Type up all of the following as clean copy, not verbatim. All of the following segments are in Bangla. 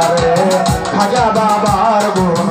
রে খাজা বাবার গুণগান।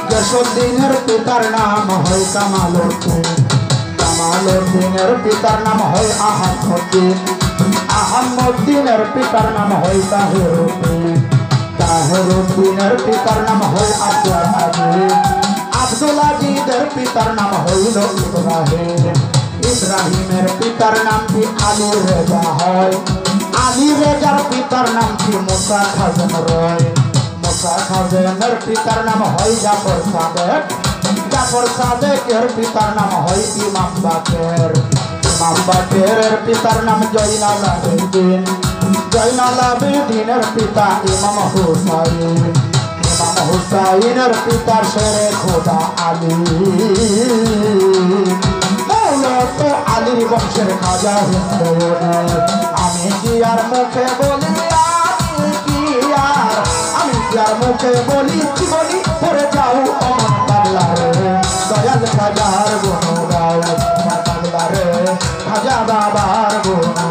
গিয়াসউদ্দিনের পিতার নাম হয় কামালউদ্দিন। কামালউদ্দিনের পিতার নাম হয় আহমউদ্দিন। আহমউদ্দিনের পিতার নাম হয় তাহিরউদ্দিন। তাহিরউদ্দিনের পিতার নাম হয় আব্দুল আজিজ। আব্দুল আজিজের পিতার নাম হইল ইব্রাহিম। ইব্রাহিমের পিতার নাম কি আলী রেজা হয়। আলী রেজার পিতার নাম কি মুসা খাজম রয়। মুসা খাজমের পিতার নাম হয় জাফর সাদেক। জাফর সাদেকের পিতার নাম হয় ইমাম বাকের। ইমাম বাকেরের পিতার নাম জয়নাল আবেদিন। জয়নাল আবেদিনের পিতা ইমাম হুসাইন। ইমাম হুসাইনের পিতা শেরে খোদা আলী। মৌলত আলীর বংশের খাজা হিন্দুয়ানি। আমি কি আর মুখে বলি, যার মুখে বলি কি বলি পরে যাও অমন পাগলা রে দয়াল খাজার গুণগান। পাগলা রে খাজা বাবার গুণগান।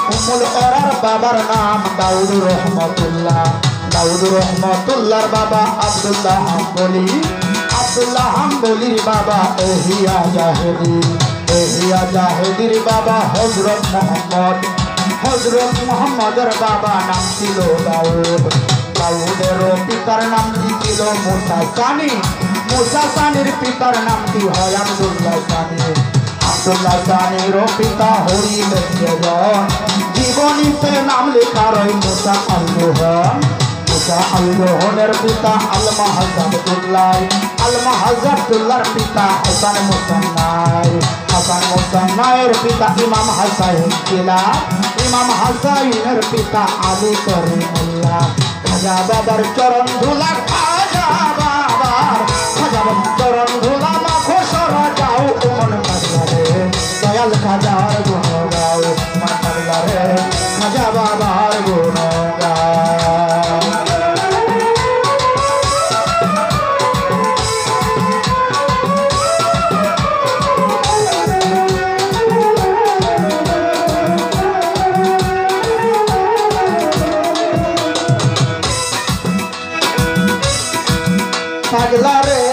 উম্মুল ওরার বাবার নাম দাউদ রহমতুল্লাহ। দাউদ রহমতুল্লাহর বাবা আব্দুল্লাহ হাম্বলি। আব্দুল্লাহ হাম্বলির বাবা এহিয়া জাহেদি। এহিয়া জাহেদির বাবা হযরত মুহাম্মদ। হযরত মুহাম্মদের বাবা নাম ছিল দাউদ। দাউদের পিতার নাম ছিল মুসা সানি। মুসা সানির পিতার নামটি হয় আব্দুল্লাহ সানি। আব্দুল্লাহ সানির পিতা হরিলেন জন। জীবনীতে নাম লেখা রয় মুসা আল-রোহন। মুসা আল-রোহনের পিতা আল মাহাজাবুল্লাহ। আল মাহাজাবুল্লাহর পিতা হাসান মুসান্নাই। হাসান মুসান্নাইয়ের পিতা ইমাম হাসাইন কিলা। ইমাম হাসাইনের পিতা আলী করিমুল্লাহ। খাজা বাবার চরণ ধুলা, খাজা বাবার চরণ ধুলা মাখো সরা যাও মন পাগলা রে দয়াল খাজার গুণগান। পাগলা রে খাজা বাবার গুণগান। পাগলা রে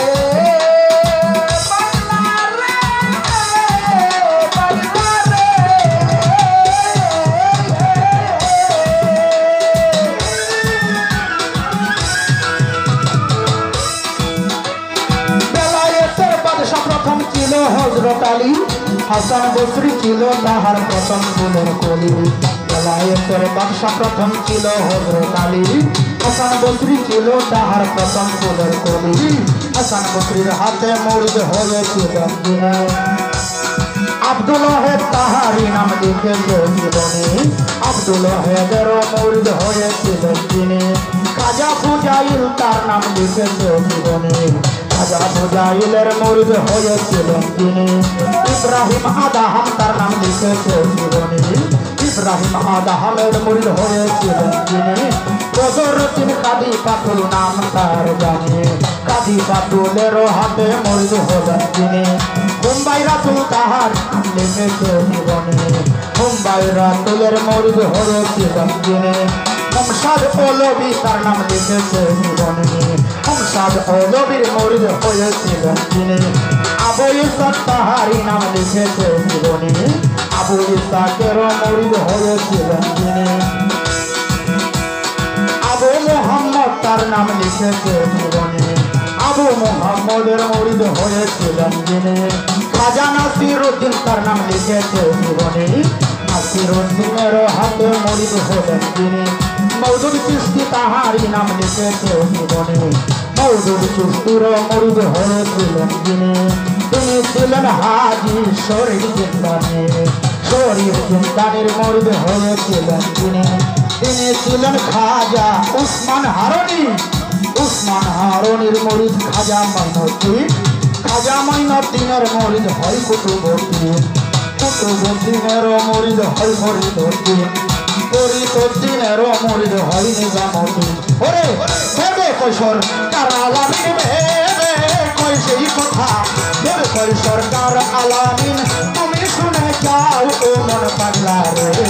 হযরত আলী। হাসান বসরি ছিল তাহার প্রথম ফুলের কলি। বেলায়েতের বাদশা প্রথম ছিল হযরত আলী। হাসান বসরি ছিল তাহার প্রথম ফুলের কলি। হাসান বসরির হাতে মুরিদ হয়েছিল আব্দুল ওয়াহেদ তাহারি নাম লিখেছে জীবনী। আব্দুল ওয়াহেদেরও মুরিদ হয়েছিল তিনি। খাজা ফুজাইল তার নাম লিখেছে জীবনী। খাজা ফুজাইলের মুরিদ হয়েছিলেন তিনি। ইব্রাহিম আদাহাম তার নাম লিখেছে জীবনী। ইব্রাহিম আদাহামের মুরিদ হয়েছিলেন তিনি। বদরুদ্দিন কাদি পাতুল নাম তার জানে কাদি পাতুলের হাতে মরিদ হলেন তিনি মুম্বাই রাতুল তাহার লিখেছে জীবনে মুম্বাই রাতুলের মরিদ হয়েছিলেন তিনি মমসাদ পৌলবী তার নাম লিখেছে জীবনে মমসাদ পৌলবীর মরিদ হয়েছিলেন তিনি আবু ইসহাক তাহারি নাম লিখেছে জীবনে আবু ইসহাকের মরিদ হয়েছিলেন তিনি আবু মুহাম্মদ তার নাম লিখেছে জীবনে আবু মুহাম্মদের মরিদ হয়েছিলেন যিনি খাজা নাসিরউদ্দিন তার নাম লিখেছে জীবনে নাসিরউদ্দিনের হাতে মরিদ হলেন যিনি মওদুদ চিশতি তাহারি নাম লিখেছে জীবনে মওদুদ চিশতির মরিদ হয়েছিলেন যিনি তিনি ছিলেন হাজী শরীর জিন্দানি শরীর জিন্দানির মরিদ হয়েছিলেন যিনি তিনি ছিলেন খাজা উসমান হারুনির মরিদ খাজা মাইনুদ্দিনের মরিদ হয় কুতুবউদ্দিনের মরিদ হয় ফরিদউদ্দিনের মরিদ হয় নিজামউদ্দিন ওরে ভেবে কই সরকার আলামিন ভেবে কই সেই কথা ভেবে কই সরকার আলামিন তুমি শুনে যাও ও মন পাগলা রে